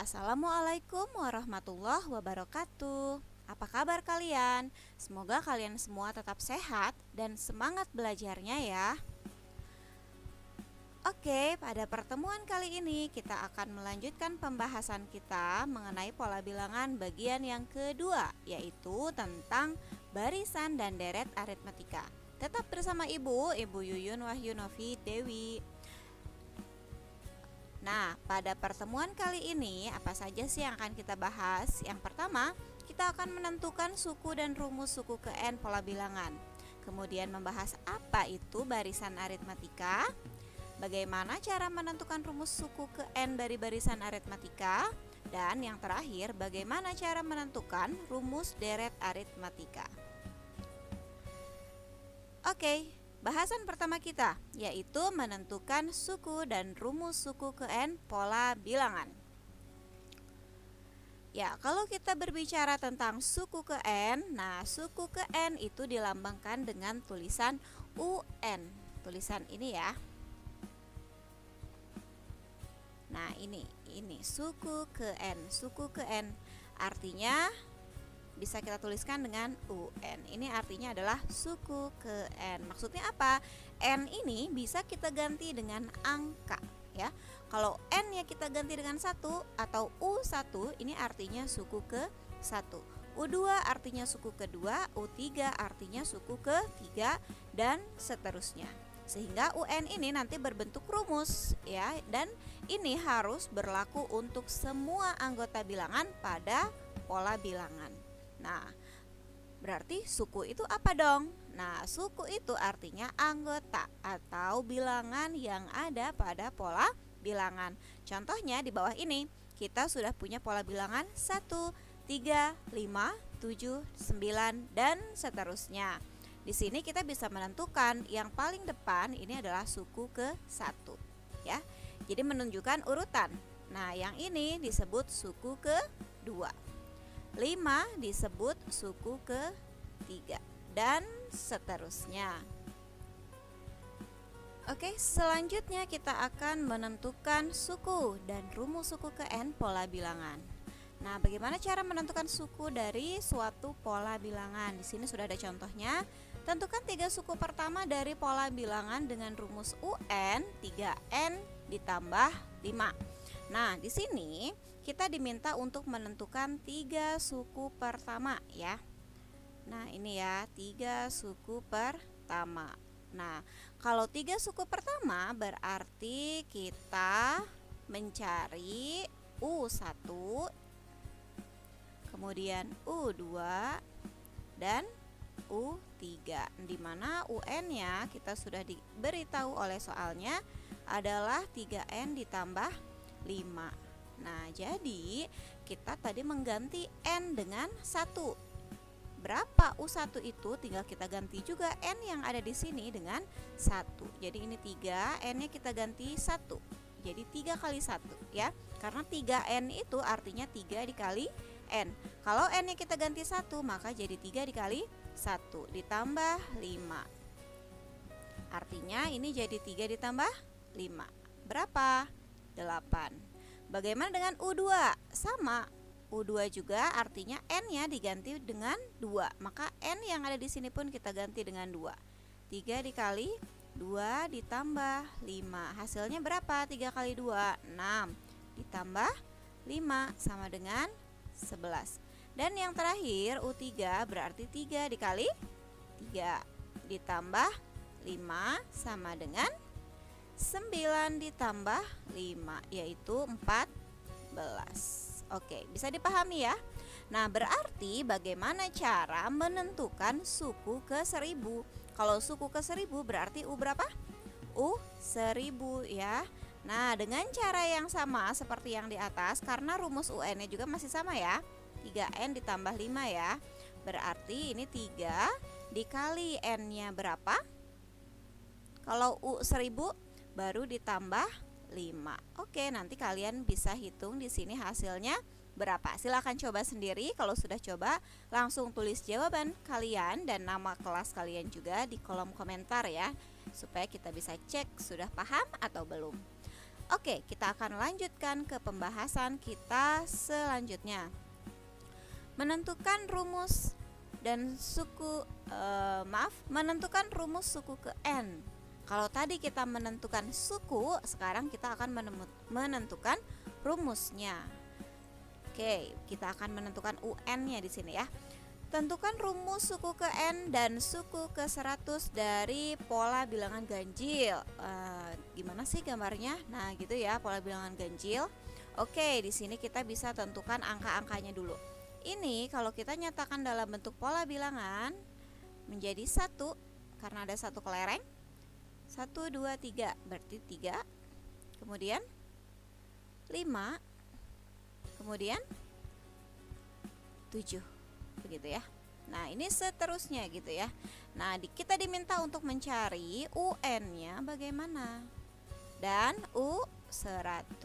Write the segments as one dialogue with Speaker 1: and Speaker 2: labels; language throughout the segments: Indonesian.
Speaker 1: Assalamualaikum warahmatullahi wabarakatuh. Apa kabar kalian? Semoga kalian semua tetap sehat dan semangat belajarnya ya. Oke, pada pertemuan kali ini kita akan melanjutkan pembahasan kita mengenai pola bilangan bagian yang kedua, yaitu tentang barisan dan deret aritmatika. Tetap bersama Ibu Yuyun Wahyu Novi Dewi. Nah, pada pertemuan kali ini apa saja sih yang akan kita bahas? Yang pertama, kita akan menentukan suku dan rumus suku ke N pola bilangan. Kemudian membahas apa itu barisan aritmatika, bagaimana cara menentukan rumus suku ke N dari barisan aritmatika, dan yang terakhir, bagaimana cara menentukan rumus deret aritmatika. Oke. Bahasan pertama kita yaitu menentukan suku dan rumus suku ke N pola bilangan. Ya, kalau kita berbicara tentang suku ke N, nah suku ke N itu dilambangkan dengan tulisan UN. Tulisan ini ya. Nah, ini suku ke N. Suku ke N artinya bisa kita tuliskan dengan UN. Ini artinya adalah suku ke N. Maksudnya apa? N ini bisa kita ganti dengan angka ya. Kalau N-nya kita ganti dengan 1 atau U1, ini artinya suku ke 1. U2 artinya suku kedua, U3 artinya suku ke-3 dan seterusnya. Sehingga UN ini nanti berbentuk rumus ya, dan ini harus berlaku untuk semua anggota bilangan pada pola bilangan. Nah, berarti suku itu apa dong? Nah, suku itu artinya anggota atau bilangan yang ada pada pola bilangan. Contohnya di bawah ini, kita sudah punya pola bilangan 1, 3, 5, 7, 9, dan seterusnya. Di sini kita bisa menentukan yang paling depan ini adalah suku ke-1 ya. Jadi menunjukkan urutan. Nah, yang ini disebut suku ke-2. 5 disebut suku ke-3 dan seterusnya. Oke, selanjutnya kita akan menentukan suku dan rumus suku ke N pola bilangan. Nah, bagaimana cara menentukan suku dari suatu pola bilangan? Di sini sudah ada contohnya. Tentukan 3 suku pertama dari pola bilangan dengan rumus UN 3N ditambah 5. Nah, di sini kita diminta untuk menentukan 3 suku pertama ya. Nah, ini ya, 3 suku pertama. Nah, kalau 3 suku pertama berarti kita mencari U1, kemudian U2 dan U3, di mana UN-nya kita sudah diberitahu oleh soalnya adalah 3N ditambah 5. Nah, jadi kita tadi mengganti N dengan 1. Berapa U1 itu? Tinggal kita ganti juga N yang ada di sini dengan 1. Jadi ini 3, N-nya kita ganti 1. Jadi 3 kali 1 ya. Karena 3N itu artinya 3 dikali N. Kalau N-nya kita ganti 1, maka jadi 3 dikali 1 ditambah 5. Artinya ini jadi 3 ditambah 5. Berapa? 8. Bagaimana dengan U2? Sama, U2 juga artinya N-nya diganti dengan 2. Maka N yang ada di sini pun kita ganti dengan 2. 3 dikali 2 ditambah 5. Hasilnya berapa? 3 kali 2, 6. Ditambah 5 sama dengan 11. Dan yang terakhir U3 berarti 3 dikali 3 ditambah 5 sama dengan 9 ditambah 5, yaitu 14. Oke, bisa dipahami ya. Nah, berarti bagaimana cara menentukan suku ke 1000? Kalau suku ke 1000 berarti U berapa? U 1000 ya. Nah, dengan cara yang sama seperti yang di atas, karena rumus UN-nya juga masih sama ya, 3N ditambah 5 ya. Berarti ini 3 dikali N-nya berapa? Kalau U 1000 baru ditambah 5. Oke, nanti kalian bisa hitung di sini hasilnya berapa. Silahkan coba sendiri. Kalau sudah coba, langsung tulis jawaban kalian dan nama kelas kalian juga di kolom komentar ya, supaya kita bisa cek sudah paham atau belum. Oke, kita akan lanjutkan ke pembahasan kita selanjutnya. Menentukan rumus dan menentukan rumus suku ke n. Kalau tadi kita menentukan suku, sekarang kita akan menentukan rumusnya. Oke, kita akan menentukan UN-nya di sini ya. Tentukan rumus suku ke n dan suku ke 100 dari pola bilangan ganjil. Gimana sih gambarnya? Nah, gitu ya, pola bilangan ganjil. Oke, di sini kita bisa tentukan angka-angkanya dulu. Ini kalau kita nyatakan dalam bentuk pola bilangan menjadi 1 karena ada satu kelereng. 1, 2, 3 berarti 3. Kemudian 5. Kemudian 7. Begitu ya. Nah, ini seterusnya gitu ya. Nah, kita diminta untuk mencari UN-nya bagaimana? Dan U100.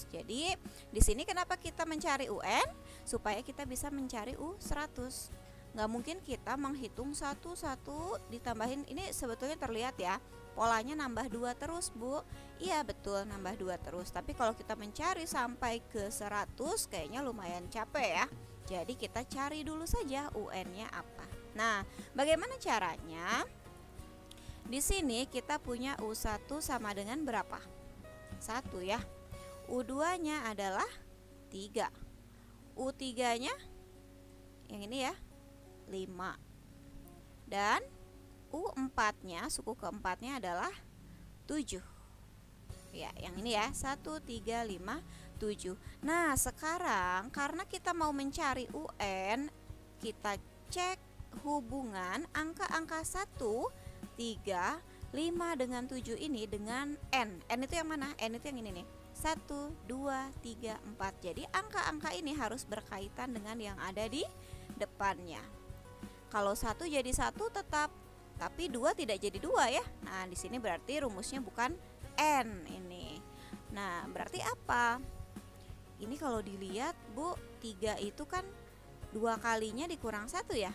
Speaker 1: Jadi, di sini kenapa kita mencari UN? Supaya kita bisa mencari U100. Nggak mungkin kita menghitung satu-satu ditambahin. Ini sebetulnya terlihat ya, polanya nambah 2 terus, Bu. Iya, betul, nambah 2 terus. Tapi kalau kita mencari sampai ke 100 kayaknya lumayan capek ya. Jadi kita cari dulu saja UN-nya apa. Nah, bagaimana caranya? Di sini kita punya U1 sama dengan berapa? 1 ya. U2-nya adalah 3. U3-nya yang ini ya, 5. Dan U4-nya, suku keempatnya adalah 7. Ya, yang ini ya, 1, 3, 5, 7. Nah, sekarang karena kita mau mencari UN, kita cek hubungan angka-angka 1, 3, 5 dengan 7 ini dengan N. N itu yang mana? N itu yang ini nih. 1, 2, 3, 4. Jadi angka-angka ini harus berkaitan dengan yang ada di depannya. Kalau 1 jadi 1 tetap, tapi 2 tidak jadi 2 ya. Nah, di sini berarti rumusnya bukan N ini. Nah, berarti apa? Ini kalau dilihat, Bu, 3 itu kan 2 kalinya dikurang 1 ya.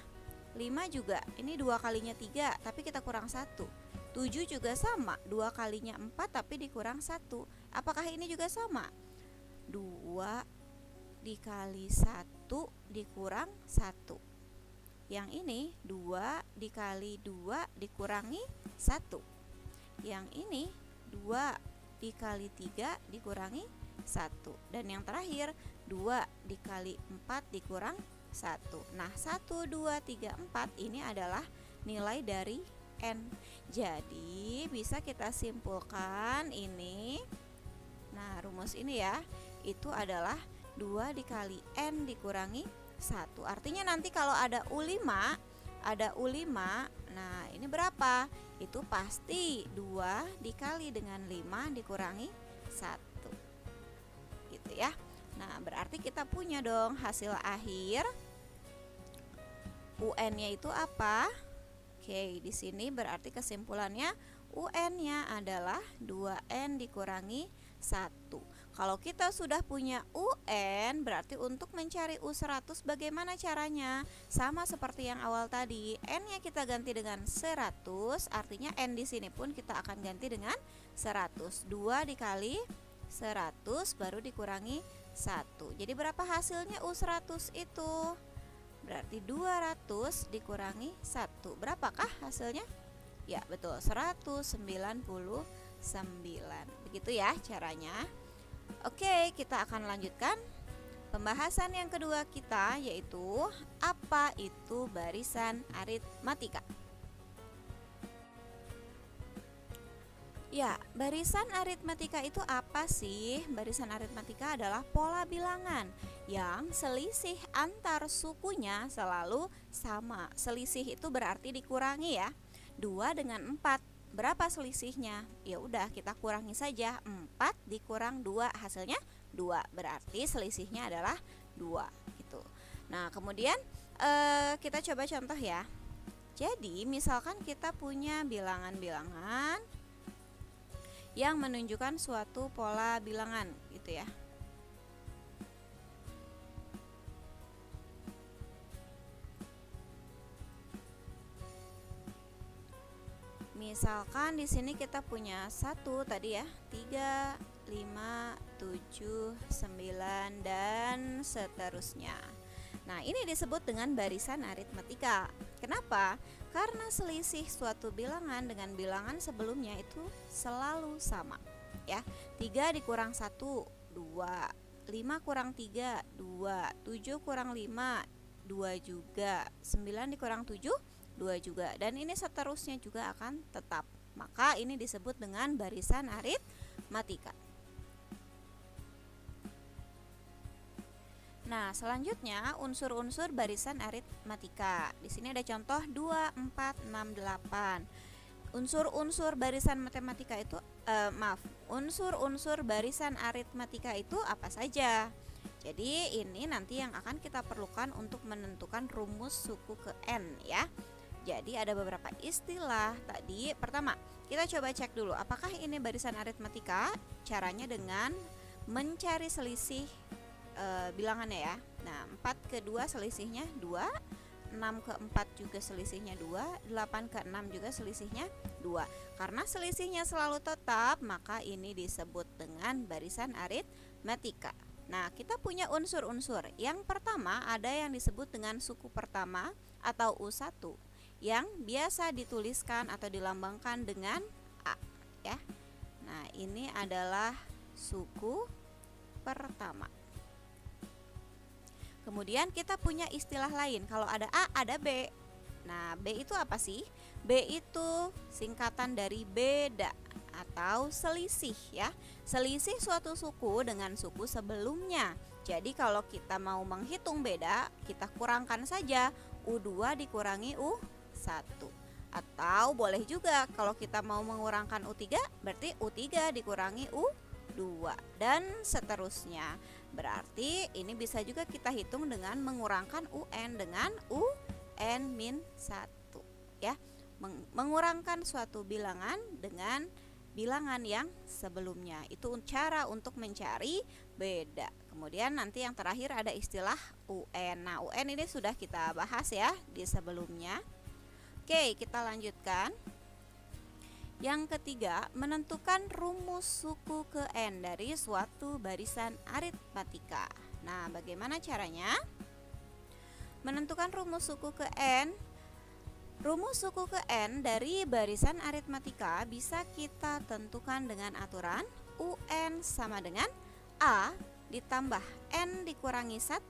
Speaker 1: 5 juga, ini 2 kalinya 3 tapi kita kurang 1. 7 juga sama, 2 kalinya 4 tapi dikurang 1. Apakah ini juga sama? 2 dikali 1 dikurang 1. Yang ini 2 dikali 2 dikurangi 1. Yang ini 2 dikali 3 dikurangi 1. Dan yang terakhir 2 dikali 4 dikurang 1. Nah, 1, 2, 3, 4 ini adalah nilai dari N. Jadi bisa kita simpulkan ini. Nah, rumus ini ya, itu adalah 2 dikali N dikurangi 1. Artinya nanti kalau ada U5, nah ini berapa? Itu pasti 2 dikali dengan 5 dikurangi 1. Gitu ya. Nah, berarti kita punya dong hasil akhir. UN-nya itu apa? Oke, di sini berarti kesimpulannya UN-nya adalah 2N dikurangi 1. Kalau kita sudah punya UN, berarti untuk mencari U100 bagaimana caranya? Sama seperti yang awal tadi, N-nya kita ganti dengan 100, artinya N di sini pun kita akan ganti dengan 100. 2 dikali 100 baru dikurangi 1. Jadi berapa hasilnya U100 itu? Berarti 200 dikurangi 1. Berapakah hasilnya? Ya, betul, 199. Begitu ya caranya. Oke, kita akan lanjutkan pembahasan yang kedua kita, yaitu apa itu barisan aritmatika. Ya, barisan aritmatika itu apa sih? Barisan aritmatika adalah pola bilangan yang selisih antar sukunya selalu sama. Selisih itu berarti dikurangi ya. 2 dengan 4, berapa selisihnya? Ya udah, kita kurangi saja. 4 dikurang 2, hasilnya 2. Berarti selisihnya adalah 2 gitu. Nah, kemudian kita coba contoh ya. Jadi, misalkan kita punya bilangan-bilangan yang menunjukkan suatu pola bilangan gitu ya. Misalkan di sini kita punya 1 tadi ya, 3, 5, 7, 9, dan seterusnya. Nah, ini disebut dengan barisan aritmatika. Kenapa? Karena selisih suatu bilangan dengan bilangan sebelumnya itu selalu sama, ya. 3 dikurang 1, 2. 5 kurang 3, 2. 7 kurang 5, 2 juga. 9 dikurang 7, 2 juga. Dan ini seterusnya juga akan tetap. Maka ini disebut dengan barisan aritmatika. Nah, selanjutnya unsur-unsur barisan aritmatika. Di sini ada contoh 2, 4, 6, 8. Unsur-unsur barisan matematika itu unsur-unsur barisan aritmatika itu apa saja? Jadi ini nanti yang akan kita perlukan untuk menentukan rumus suku ke n, ya. Jadi ada beberapa istilah tadi. Pertama, kita coba cek dulu apakah ini barisan aritmatika. Caranya dengan mencari selisih bilangannya, ya. Nah, 4 ke 2 selisihnya 2, 6 ke 4 juga selisihnya 2, 8 ke 6 juga selisihnya 2. Karena selisihnya selalu tetap, maka ini disebut dengan barisan aritmatika. Nah, kita punya unsur-unsur. Yang pertama ada yang disebut dengan suku pertama atau U1 yang biasa dituliskan atau dilambangkan dengan A, ya. Nah, ini adalah suku pertama. Kemudian kita punya istilah lain. Kalau ada A, ada B. Nah, B itu apa sih? B itu singkatan dari beda atau selisih, ya. Selisih suatu suku dengan suku sebelumnya. Jadi kalau kita mau menghitung beda, kita kurangkan saja U2 dikurangi U1. Atau boleh juga kalau kita mau mengurangkan U3, berarti U3 dikurangi U2 dan seterusnya. Berarti ini bisa juga kita hitung dengan mengurangkan UN dengan UN-1, ya. Mengurangkan suatu bilangan dengan bilangan yang sebelumnya. Itu cara untuk mencari beda. Kemudian nanti yang terakhir ada istilah UN. Nah, UN ini sudah kita bahas, ya, di sebelumnya. Oke, kita lanjutkan. Yang ketiga, menentukan rumus suku ke n dari suatu barisan aritmatika. Nah, bagaimana caranya? Menentukan rumus suku ke n. Rumus suku ke n dari barisan aritmatika bisa kita tentukan dengan aturan UN sama dengan A ditambah N dikurangi 1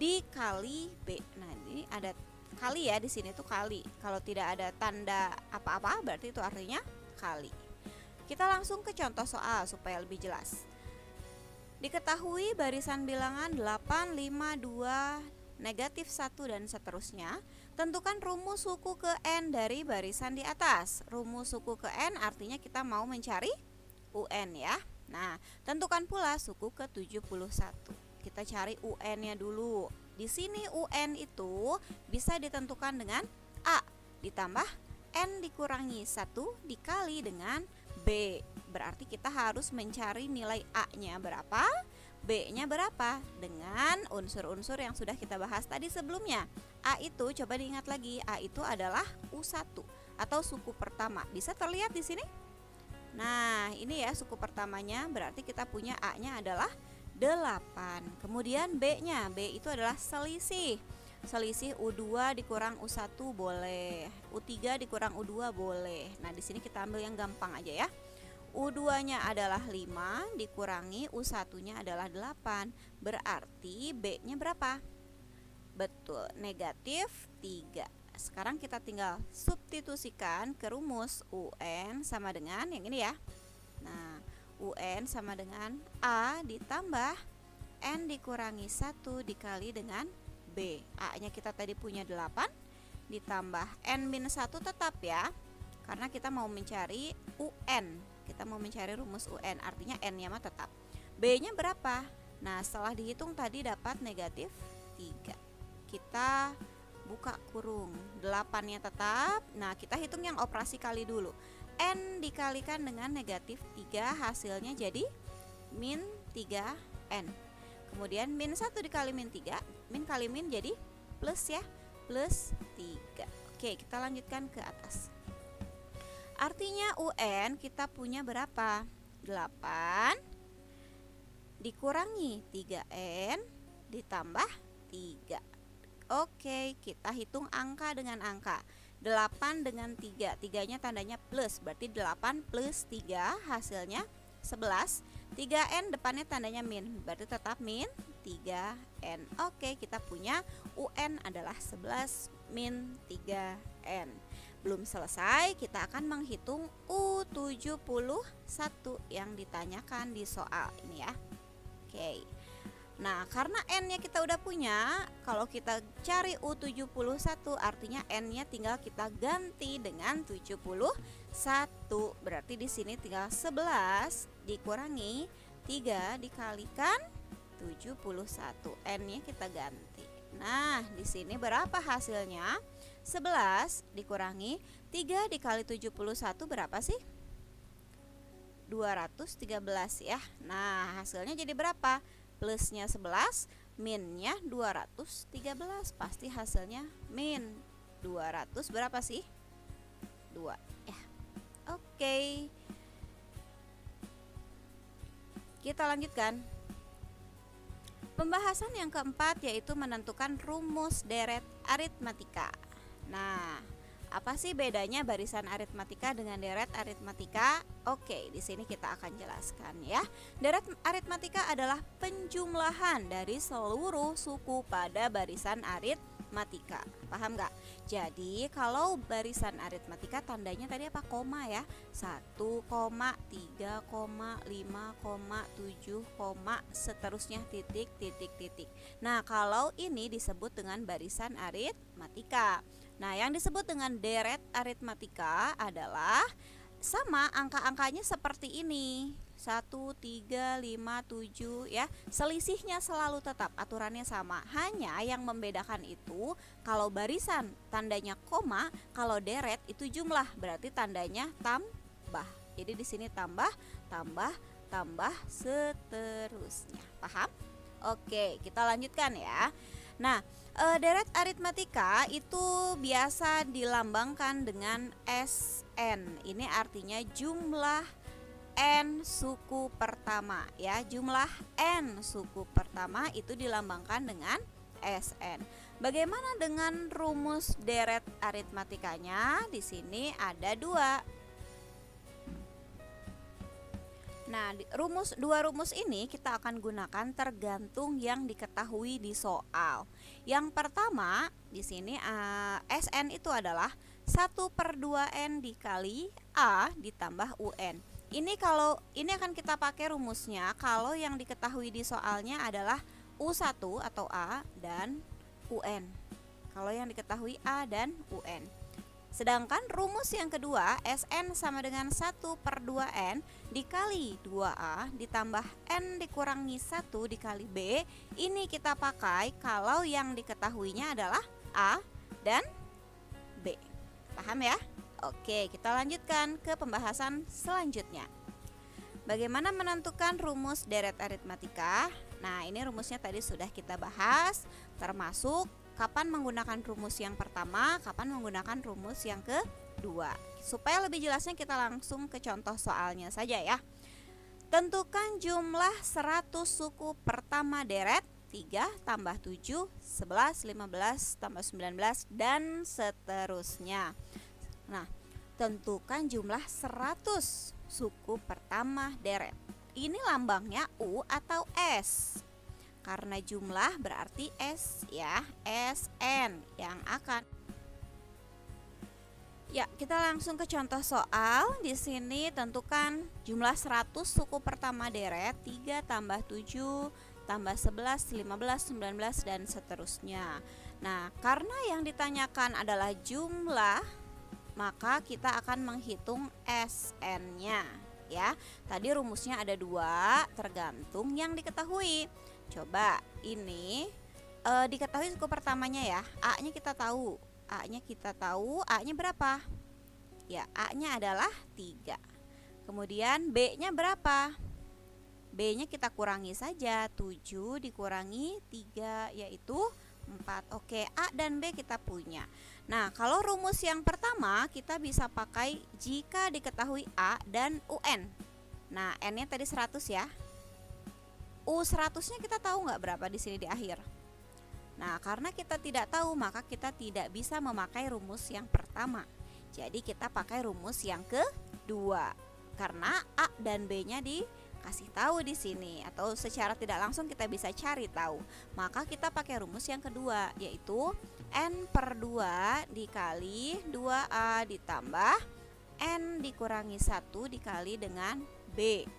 Speaker 1: dikali B. Nah, ini ada kali, ya, di sini tuh kali. Kalau tidak ada tanda apa-apa berarti itu artinya kali. Kita langsung ke contoh soal supaya lebih jelas. Diketahui barisan bilangan 8, 5, 2, negatif 1 dan seterusnya. Tentukan rumus suku ke n dari barisan di atas. Rumus suku ke n artinya kita mau mencari UN, ya. Nah, tentukan pula suku ke 71. Kita cari UN-nya dulu. Di sini UN itu bisa ditentukan dengan A ditambah N dikurangi 1 dikali dengan B. Berarti kita harus mencari nilai A-nya berapa, B-nya berapa dengan unsur-unsur yang sudah kita bahas tadi sebelumnya. A itu, coba diingat lagi, A itu adalah U1 atau suku pertama. Bisa terlihat di sini? Nah, ini, ya, suku pertamanya, berarti kita punya A-nya adalah 8. Kemudian B-nya, B itu adalah selisih. Selisih U2 dikurang U1 boleh, U3 dikurang U2 boleh. Nah, di sini kita ambil yang gampang aja, ya. U2-nya adalah 5 dikurangi U1-nya adalah 8. Berarti B-nya berapa? Betul, negatif 3. Sekarang kita tinggal substitusikan ke rumus UN sama dengan yang ini, ya. Nah, UN sama dengan A ditambah N dikurangi 1 dikali dengan B. A-nya kita tadi punya 8 ditambah N-1 tetap, ya. Karena kita mau mencari UN. Kita mau mencari rumus UN, artinya N-nya mah tetap. B-nya berapa? Nah, setelah dihitung tadi dapat negatif 3. Kita buka kurung, 8-nya tetap. Nah, kita hitung yang operasi kali dulu. N dikalikan dengan negatif 3 hasilnya jadi min 3N. Kemudian min 1 dikali min 3, min kali min jadi plus, ya, plus 3. Oke, kita lanjutkan ke atas. Artinya UN kita punya berapa? 8 dikurangi 3N ditambah 3. Oke, kita hitung angka dengan angka. 8 dengan 3, 3-nya tandanya plus, berarti 8 plus 3 hasilnya 11. 3N depannya tandanya min, berarti tetap min 3N. Oke, kita punya UN adalah 11 min 3N. Belum selesai, kita akan menghitung U71 yang ditanyakan di soal ini ya. Oke. Nah, karena N-nya kita udah punya, kalau kita cari U71 artinya N-nya tinggal kita ganti dengan 71. Berarti di sini tinggal 11 dikurangi 3 dikalikan 71. N-nya kita ganti. Nah, di sini berapa hasilnya? 11 dikurangi 3 dikali 71 berapa sih? 213 ya. Nah, hasilnya jadi berapa? Plusnya 11, minnya 213. Pasti hasilnya min 200 berapa sih? 2 ya. Oke. Kita lanjutkan. Pembahasan yang keempat yaitu menentukan rumus deret aritmatika. Nah, apa sih bedanya barisan aritmatika dengan deret aritmatika? Oke, di sini kita akan jelaskan ya. Deret aritmatika adalah penjumlahan dari seluruh suku pada barisan aritmatika. Paham nggak? Jadi kalau barisan aritmatika tandanya tadi apa? Koma ya. 1, 3, 5, 7, seterusnya titik, titik, titik. Nah, kalau ini disebut dengan barisan aritmatika. Nah, yang disebut dengan deret aritmatika adalah sama angka-angkanya seperti ini. 1, 3, 5, 7 ya. Selisihnya selalu tetap, aturannya sama. Hanya yang membedakan itu kalau barisan tandanya koma, kalau deret itu jumlah, berarti tandanya tambah. Jadi di sini tambah, tambah, tambah seterusnya. Paham? Oke, kita lanjutkan ya. Nah, deret aritmatika itu biasa dilambangkan dengan SN. Ini artinya jumlah N suku pertama ya. Jumlah N suku pertama itu dilambangkan dengan SN. Bagaimana dengan rumus deret aritmatikanya? Di sini ada 2. Nah, dua rumus ini kita akan gunakan tergantung yang diketahui di soal. Yang pertama, di sini SN itu adalah 1/2N dikali A ditambah UN. Ini akan kita pakai rumusnya kalau yang diketahui di soalnya adalah U1 atau A dan UN. Kalau yang diketahui A dan UN. Sedangkan rumus yang kedua, SN sama dengan 1/2N dikali 2A ditambah N dikurangi 1 dikali B. Ini kita pakai kalau yang diketahuinya adalah A dan B. Paham ya? Oke, kita lanjutkan ke pembahasan selanjutnya. Bagaimana menentukan rumus deret aritmatika? Nah, ini rumusnya tadi sudah kita bahas, termasuk kapan menggunakan rumus yang pertama, kapan menggunakan rumus yang kedua. Supaya lebih jelasnya kita langsung ke contoh soalnya saja ya. Tentukan jumlah 100 suku pertama deret 3 tambah 7, 11, 15 tambah 19 dan seterusnya. Nah, tentukan jumlah 100 suku pertama deret. Ini lambangnya U atau S. Karena jumlah berarti S ya, SN yang akan. Ya, kita langsung ke contoh soal. Di sini tentukan jumlah 100 suku pertama deret 3 tambah 7 tambah 11, 15, 19 dan seterusnya. Nah, karena yang ditanyakan adalah jumlah, maka kita akan menghitung SN-nya ya. Tadi rumusnya ada 2, tergantung yang diketahui. Coba ini diketahui suku pertamanya ya. A-nya kita tahu. A-nya berapa? Ya, A-nya adalah 3. Kemudian B-nya berapa? B-nya kita kurangi saja. 7 dikurangi 3 yaitu 4. Oke, A dan B kita punya. Nah, kalau rumus yang pertama kita bisa pakai jika diketahui A dan UN. Nah, N-nya tadi 100 ya. U100-nya kita tahu nggak berapa di sini di akhir? Nah, karena kita tidak tahu, maka kita tidak bisa memakai rumus yang pertama. Jadi kita pakai rumus yang kedua. Karena A dan B-nya dikasih tahu di sini, atau secara tidak langsung kita bisa cari tahu. Maka kita pakai rumus yang kedua, yaitu N/2 dikali 2A ditambah N dikurangi 1 dikali dengan B.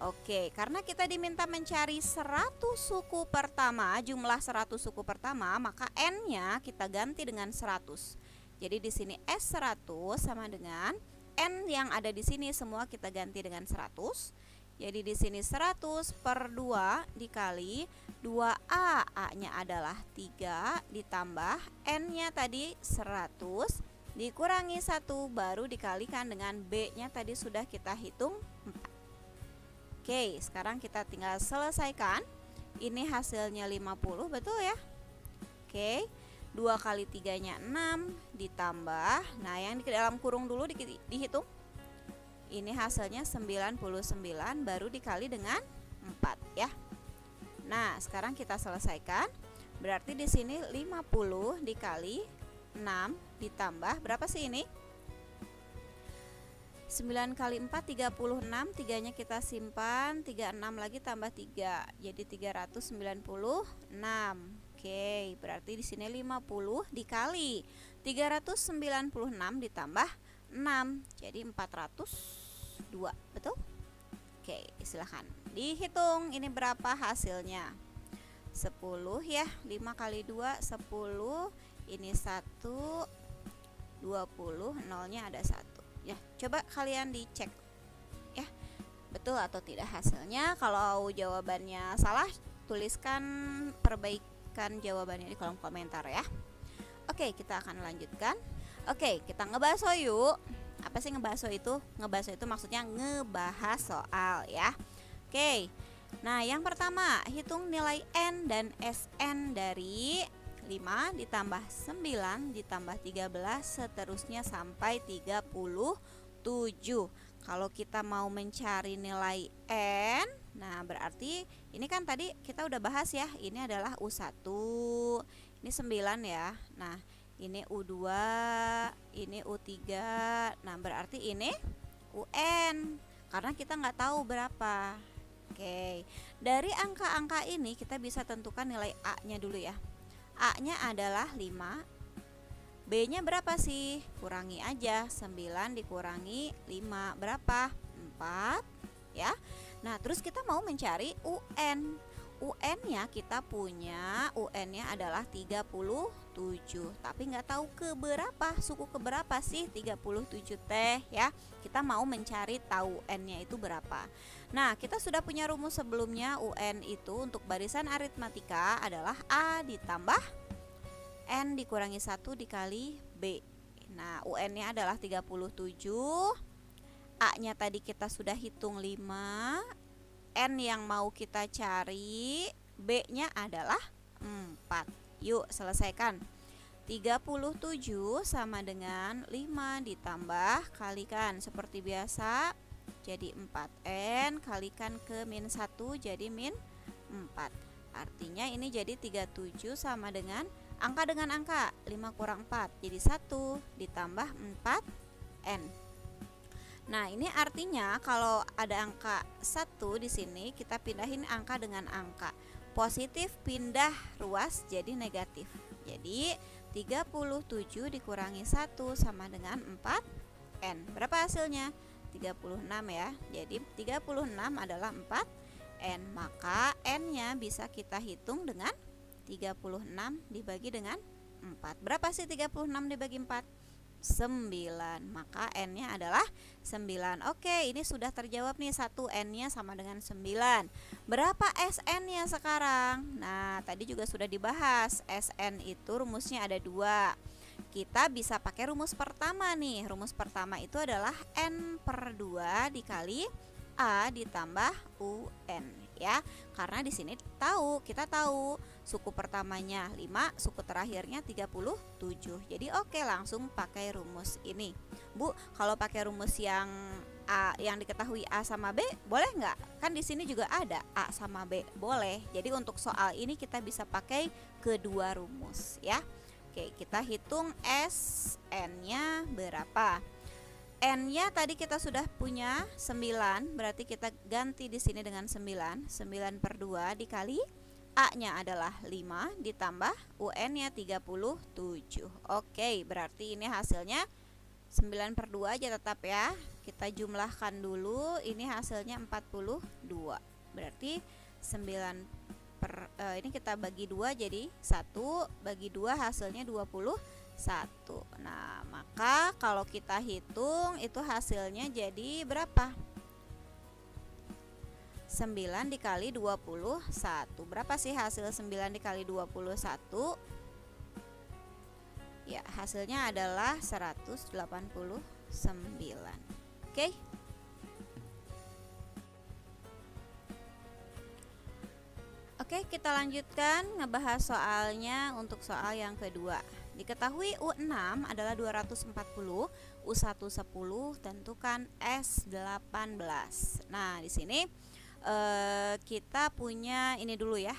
Speaker 1: Oke, karena kita diminta mencari 100 suku pertama, jumlah 100 suku pertama, maka N-nya kita ganti dengan 100. Jadi di sini S100 sama dengan N yang ada di sini semua kita ganti dengan 100. Jadi di sini 100 per 2 dikali 2A, A-nya adalah 3 ditambah N-nya tadi 100 dikurangi 1 baru dikalikan dengan B-nya tadi sudah kita hitung 4. Oke, sekarang kita tinggal selesaikan. Ini hasilnya 50, betul ya? Oke, 2 kali 3-nya 6 ditambah, nah yang di dalam kurung dulu dihitung. Ini hasilnya 99 baru dikali dengan 4 ya. Nah, sekarang kita selesaikan. Berarti di sini 50 dikali 6 ditambah berapa sih ini? 9 kali 4 36, 3-nya kita simpan, 36 lagi tambah 3, jadi 396. Oke, berarti di sini 50 dikali 396 ditambah 6, jadi 402, betul? Oke, silahkan dihitung ini berapa hasilnya. 10 ya, 5 kali 2 10, ini 1 20, nolnya ada 1. Ya, coba kalian dicek ya, betul atau tidak hasilnya. Kalau jawabannya salah, tuliskan perbaikan jawabannya di kolom komentar ya. Oke, kita akan lanjutkan. Oke, kita ngebaso yuk. Apa sih ngebaso itu? Ngebaso itu maksudnya ngebahas soal ya. Oke, nah yang pertama, hitung nilai N dan Sn dari 5 ditambah 9 ditambah 13 seterusnya sampai 37. Kalau kita mau mencari nilai N, nah berarti ini kan tadi kita udah bahas ya, ini adalah U1, ini 9 ya. Nah, ini U2, ini U3. Nah, berarti ini UN karena kita nggak tahu berapa. Oke, dari angka-angka ini kita bisa tentukan nilai A-nya dulu ya. A-nya adalah 5. B-nya berapa sih? Kurangi aja, 9 dikurangi 5 berapa? 4 ya. Nah, terus kita mau mencari UN. UN-nya kita punya, UN-nya adalah 37, tapi nggak tahu keberapa, suku keberapa sih 37 teh ya. Kita mau mencari tahu N-nya itu berapa. Nah, kita sudah punya rumus sebelumnya. UN itu untuk barisan aritmatika adalah A ditambah N dikurangi 1 dikali B. Nah, UN-nya adalah 37. A-nya tadi kita sudah hitung 5. N yang mau kita cari, B-nya adalah 4. Yuk, selesaikan. 37 sama dengan 5 ditambah kalikan seperti biasa, jadi 4N kalikan ke min 1 jadi min 4. Artinya ini jadi 37 sama dengan angka dengan angka, 5 kurang 4 jadi 1 ditambah 4N. Nah, ini artinya kalau ada angka 1 di sini, kita pindahin angka dengan angka. Positif pindah ruas jadi negatif. Jadi 37 dikurangi 1 sama dengan 4N. Berapa hasilnya? 36 ya. Jadi 36 adalah 4N. Maka N-nya bisa kita hitung dengan 36 dibagi dengan 4. Berapa sih 36 dibagi 4? 9. Maka N-nya adalah 9. Oke, ini sudah terjawab nih, 1 N-nya sama dengan 9. Berapa SN-nya sekarang? Nah, tadi juga sudah dibahas. SN itu rumusnya ada 2. Kita bisa pakai rumus pertama nih. Rumus pertama itu adalah N/2 dikali A ditambah UN ya. Karena di sini kita tahu suku pertamanya 5, suku terakhirnya 37. Jadi oke, langsung pakai rumus ini. Bu, kalau pakai rumus yang A yang diketahui A sama B, boleh nggak? Kan di sini juga ada A sama B, boleh. Jadi untuk soal ini kita bisa pakai kedua rumus ya. Oke, kita hitung N-nya berapa. N-nya tadi kita sudah punya 9, berarti kita ganti di sini dengan 9. 9 per 2 dikali A-nya adalah 5 ditambah UN-nya 37. Oke, berarti ini hasilnya 9 per 2 aja tetap ya. Kita jumlahkan dulu, ini hasilnya 42. Berarti 9 per ini kita bagi 2 jadi 1 bagi 2 hasilnya 21. Nah, maka kalau kita hitung itu hasilnya jadi berapa? 9 dikali 21. Berapa sih hasil 9 dikali 21? Ya, hasilnya adalah 189. Oke. Oke, kita lanjutkan ngebahas soalnya untuk soal yang kedua. Diketahui U6 adalah 240, U1 10, tentukan S18. Nah, di sini kita punya ini dulu ya.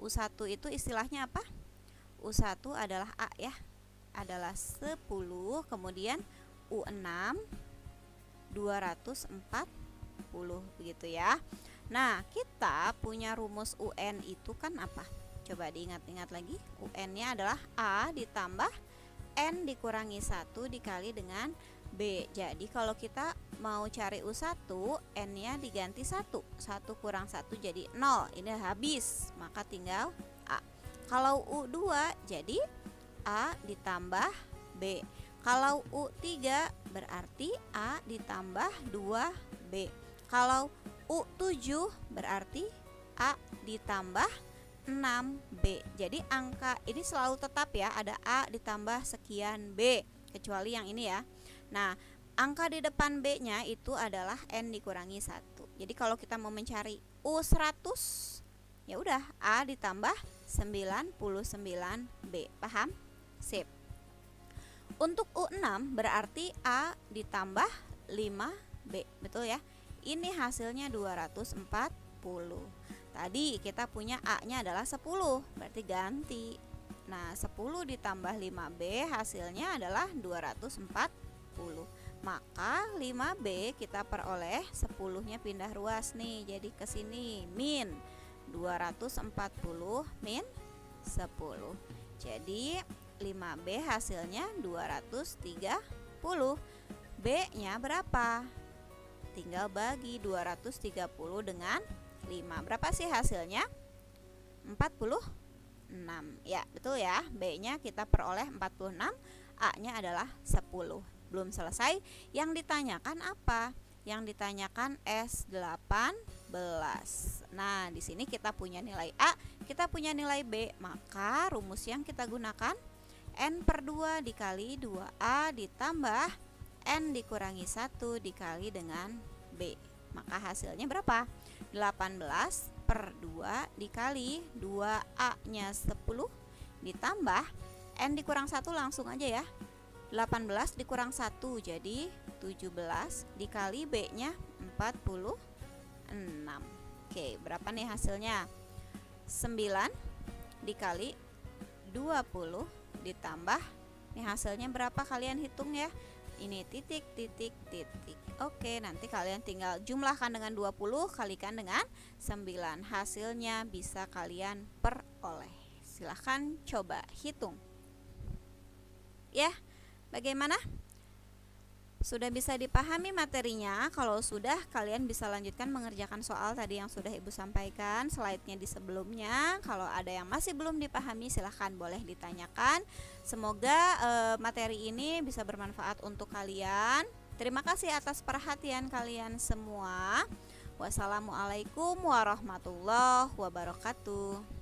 Speaker 1: U1 itu istilahnya apa? U1 adalah A ya. Adalah 10, kemudian U6 240 begitu ya. Nah, kita punya rumus UN itu kan apa? Coba diingat-ingat lagi. UN-nya adalah A ditambah N dikurangi 1 dikali dengan B. Jadi kalau kita mau cari U1, N-nya diganti 1. 1 kurang 1 jadi 0. Ini habis, maka tinggal A. Kalau U2 jadi A ditambah B. Kalau U3 berarti A ditambah 2B. Kalau U7 berarti A ditambah 6B. Jadi angka ini selalu tetap ya, ada A ditambah sekian B, kecuali yang ini ya. Nah, angka di depan B-nya itu adalah N dikurangi 1. Jadi kalau kita mau mencari U100, ya udah A ditambah 99B. Paham? Sip. Untuk U6 berarti A ditambah 5B. Betul ya? Ini hasilnya 240. Tadi kita punya A-nya adalah 10, berarti ganti. Nah, 10 ditambah 5B hasilnya adalah 240. Maka 5B kita peroleh 10-nya pindah ruas nih, jadi ke sini min 240 min 10. Jadi 5B hasilnya 230. B-nya berapa? Tinggal bagi 230 dengan 5. Berapa sih hasilnya? 46. Ya, betul ya. B-nya kita peroleh 46, A-nya adalah 10. Belum selesai. Yang ditanyakan apa? Yang ditanyakan S18. Nah, di sini kita punya nilai A, kita punya nilai B. Maka rumus yang kita gunakan N per 2 dikali 2A ditambah N dikurangi 1 dikali dengan B. Maka hasilnya berapa? 18 per 2 dikali 2A-nya 10 ditambah N dikurang 1 langsung aja ya. 18 dikurang 1 jadi 17 dikali B-nya 46. Oke, berapa nih hasilnya? 9 dikali 20 ditambah, ini hasilnya berapa kalian hitung ya. Ini titik titik titik. Oke, nanti kalian tinggal jumlahkan dengan 20 kalikan dengan 9. Hasilnya bisa kalian peroleh. Silahkan coba hitung ya. Bagaimana? Sudah bisa dipahami materinya? Kalau sudah, kalian bisa lanjutkan mengerjakan soal tadi yang sudah Ibu sampaikan, slide-nya di sebelumnya. Kalau ada yang masih belum dipahami, silahkan boleh ditanyakan. Semoga materi ini bisa bermanfaat untuk kalian. Terima kasih atas perhatian kalian semua. Wassalamualaikum warahmatullahi wabarakatuh.